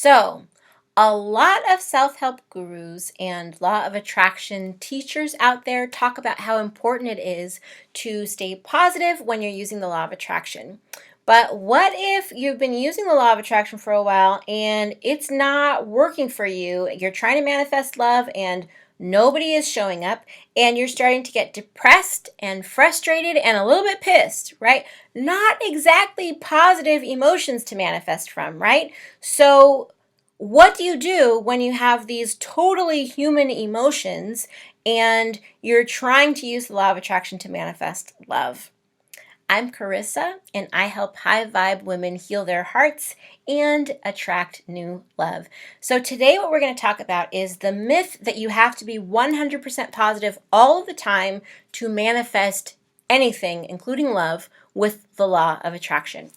So, a lot of self-help gurus and law of attraction teachers out there talk about how important it is to stay positive when you're using the law of attraction. But what if you've been using the law of attraction for a while and it's not working for you? You're trying to manifest love and nobody is showing up, and you're starting to get depressed and frustrated and a little bit pissed, right? Not exactly positive emotions to manifest from, right? So, what do you do when you have these totally human emotions and you're trying to use the law of attraction to manifest love? I'm Carissa, and I help high vibe women heal their hearts and attract new love. So, today, what we're going to talk about is the myth that you have to be 100% positive all of the time to manifest anything, including love, with the law of attraction.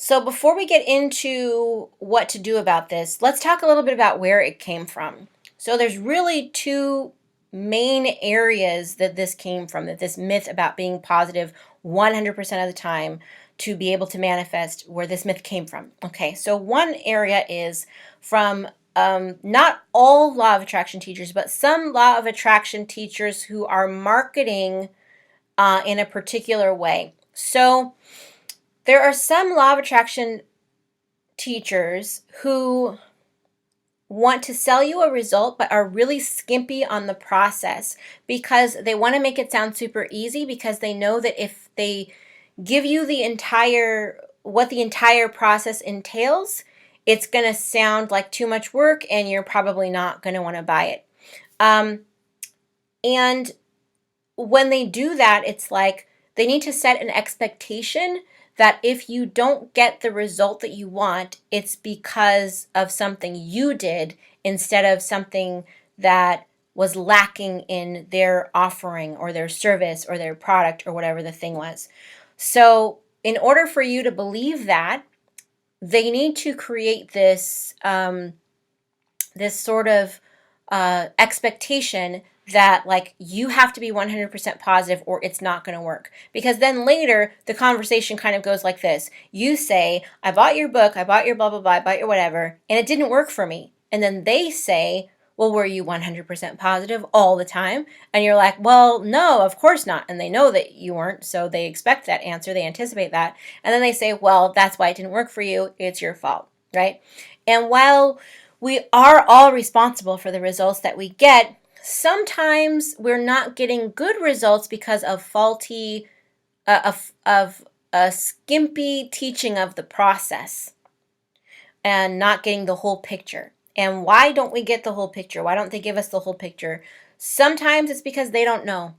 So before we get into what to do about this, let's talk a little bit about where it came from. So there's really two main areas that this came from, that this myth about being positive 100% of the time to be able to manifest, where this myth came from. Okay, so one area is from not all law of attraction teachers, but some law of attraction teachers who are marketing in a particular way. So there are some law of attraction teachers who want to sell you a result but are really skimpy on the process because they want to make it sound super easy, because they know that if they give you what the entire process entails, it's going to sound like too much work and you're probably not going to want to buy it. And when they do that, it's like they need to set an expectation that if you don't get the result that you want, it's because of something you did instead of something that was lacking in their offering or their service or their product or whatever the thing was. So in order for you to believe that, they need to create this sort of expectation that like you have to be 100% positive or it's not going to work. Because then later the conversation kind of goes like this. You say, I bought your book, I bought your blah, blah, blah, I bought your whatever, and it didn't work for me. And then they say, well, were you 100% positive all the time? And you're like, well, no, of course not. And they know that you weren't, so they expect that answer, they anticipate that. And then they say, well, that's why it didn't work for you, it's your fault, right? And while we are all responsible for the results that we get, sometimes we're not getting good results because of faulty, of a skimpy teaching of the process and not getting the whole picture. And why don't we get the whole picture? Why don't they give us the whole picture? Sometimes it's because they don't know.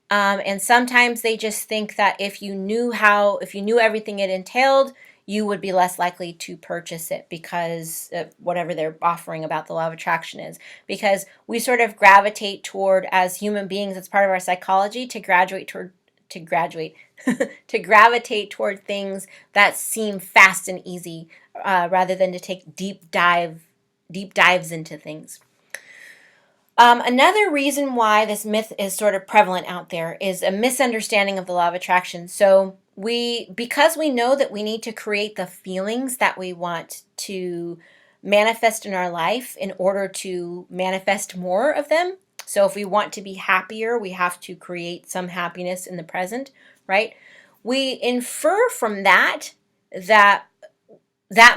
And sometimes they just think that if you knew everything it entailed, you would be less likely to purchase it because whatever they're offering about the law of attraction is. Because we sort of gravitate toward, as human beings, it's part of our psychology to gravitate toward things that seem fast and easy, rather than to take deep dives into things. Another reason why this myth is sort of prevalent out there is a misunderstanding of the law of attraction. So because we know that we need to create the feelings that we want to manifest in our life in order to manifest more of them. So if we want to be happier, we have to create some happiness in the present, right? We infer from that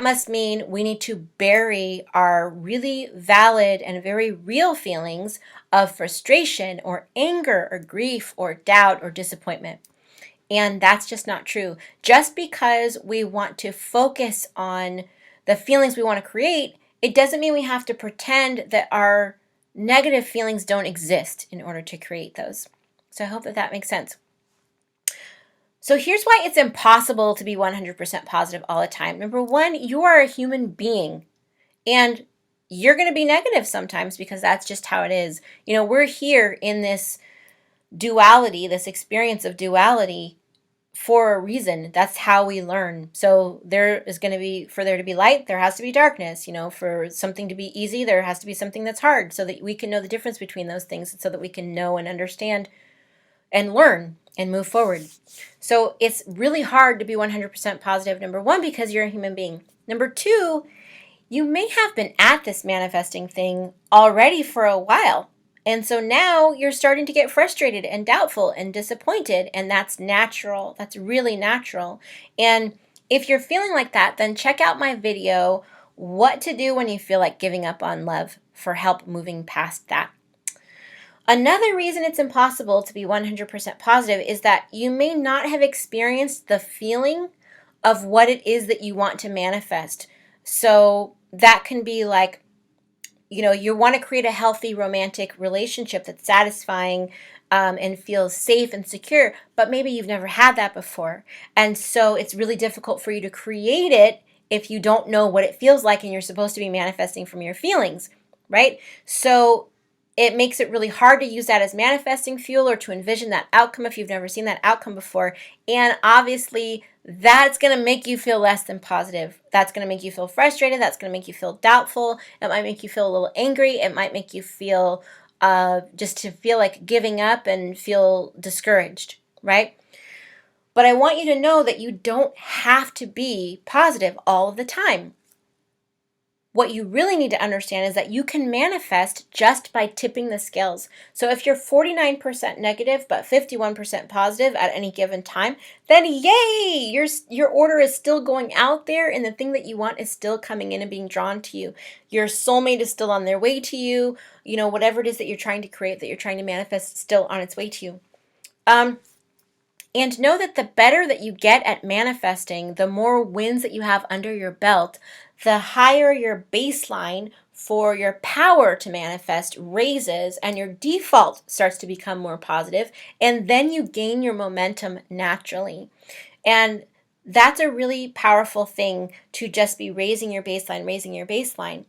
must mean we need to bury our really valid and very real feelings of frustration or anger or grief or doubt or disappointment. And that's just not true. Just because we want to focus on the feelings we want to create, it doesn't mean we have to pretend that our negative feelings don't exist in order to create those. So I hope that makes sense. So here's why it's impossible to be 100% positive all the time. Number one, you are a human being, and you're going to be negative sometimes because that's just how it is. We're here in this duality, this experience of duality, for a reason. That's how we learn. So for there to be light, there has to be darkness. For something to be easy, there has to be something that's hard, so that we can know the difference between those things, so that we can know and understand and learn and move forward. So it's really hard to be 100% positive, number one, because you're a human being. Number two, you may have been at this manifesting thing already for a while. And so now you're starting to get frustrated and doubtful and disappointed, and that's natural. That's really natural. And if you're feeling like that, then check out my video, What to Do When You Feel Like Giving Up on Love, for help moving past that. Another reason it's impossible to be 100% positive is that you may not have experienced the feeling of what it is that you want to manifest. So that can be like, you want to create a healthy romantic relationship that's satisfying, and feels safe and secure, but maybe you've never had that before. And so it's really difficult for you to create it if you don't know what it feels like and you're supposed to be manifesting from your feelings, right? So it makes it really hard to use that as manifesting fuel or to envision that outcome if you've never seen that outcome before. And obviously, that's going to make you feel less than positive. That's going to make you feel frustrated. That's going to make you feel doubtful. It might make you feel a little angry. It might make you feel just to feel like giving up and feel discouraged, right? But I want you to know that you don't have to be positive all of the time. What you really need to understand is that you can manifest just by tipping the scales. So if you're 49% negative but 51% positive at any given time, then yay, your order is still going out there and the thing that you want is still coming in and being drawn to you. Your soulmate is still on their way to you. Whatever it is that you're trying to create, that you're trying to manifest, is still on its way to you. And know that the better that you get at manifesting, the more wins that you have under your belt, the higher your baseline for your power to manifest raises and your default starts to become more positive, and then you gain your momentum naturally. And that's a really powerful thing, to just be raising your baseline.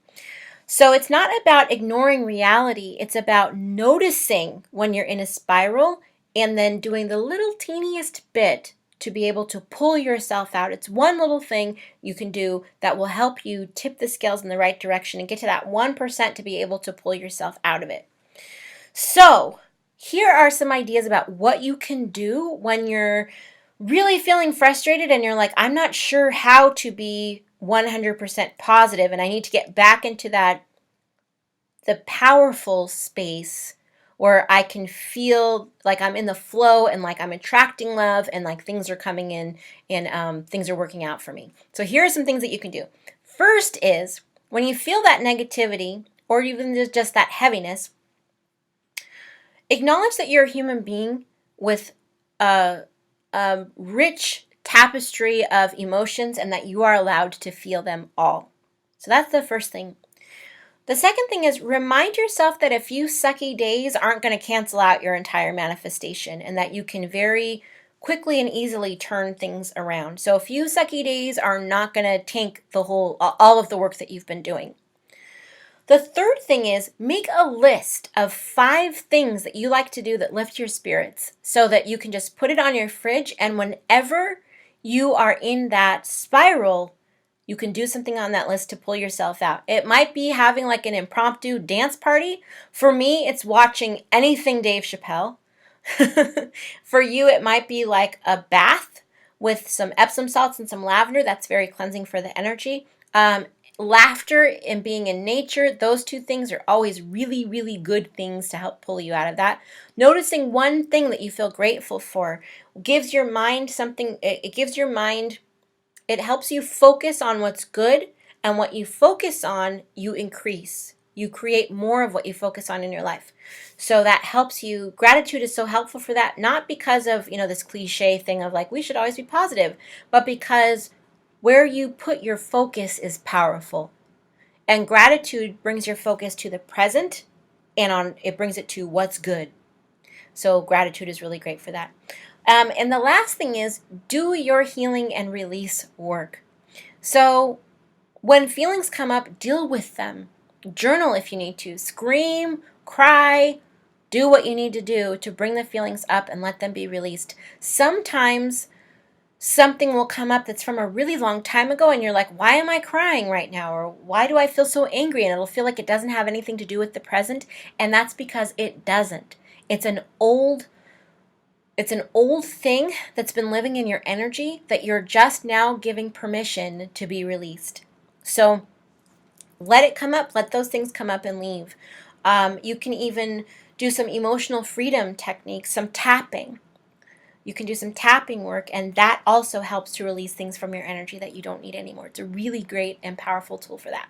So it's not about ignoring reality. It's about noticing when you're in a spiral and then doing the little teeniest bit to be able to pull yourself out. It's one little thing you can do that will help you tip the scales in the right direction and get to that 1% to be able to pull yourself out of it. So here are some ideas about what you can do when you're really feeling frustrated and you're like, I'm not sure how to be 100% positive, and I need to get back into the powerful space where I can feel like I'm in the flow and like I'm attracting love and like things are coming in and things are working out for me. So here are some things that you can do. First is, when you feel that negativity or even just that heaviness, acknowledge that you're a human being with a rich tapestry of emotions and that you are allowed to feel them all. So that's the first thing. The second thing is, remind yourself that a few sucky days aren't going to cancel out your entire manifestation and that you can very quickly and easily turn things around. So a few sucky days are not going to tank all of the work that you've been doing. The third thing is, make a list of 5 things that you like to do that lift your spirits so that you can just put it on your fridge, and whenever you are in that spiral, you can do something on that list to pull yourself out. It might be having like an impromptu dance party. For me, it's watching anything Dave Chappelle. For you, it might be like a bath with some Epsom salts and some lavender. That's very cleansing for the energy. Laughter and being in nature, those 2 things are always really, really good things to help pull you out of that. Noticing one thing that you feel grateful for gives your mind something, it helps you focus on what's good, and what you focus on, you increase. You create more of what you focus on in your life. So that helps you. Gratitude is so helpful for that, not because of, this cliche thing of like, we should always be positive, but because where you put your focus is powerful. And gratitude brings your focus to the present, and it brings it to what's good. So gratitude is really great for that. And the last thing is, do your healing and release work. So when feelings come up, deal with them. Journal if you need to. Scream, cry, do what you need to do to bring the feelings up and let them be released. Sometimes something will come up that's from a really long time ago and you're like, why am I crying right now? Or why do I feel so angry? And it'll feel like it doesn't have anything to do with the present. And that's because it doesn't. It's an old thing that's been living in your energy that you're just now giving permission to be released. So Let it come up. Let those things come up and leave. You can even do some emotional freedom techniques, some tapping. You can do some tapping work, and that also helps to release things from your energy that you don't need anymore. It's a really great and powerful tool for that.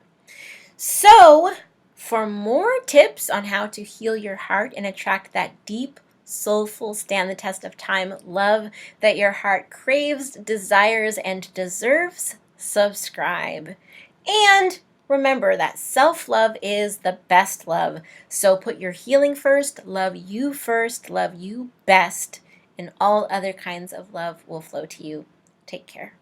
So, for more tips on how to heal your heart and attract that deep, soulful, stand the test of time love that your heart craves, desires, and deserves, subscribe. And remember that self-love is the best love. So put your healing first, love you best, and all other kinds of love will flow to you. Take care.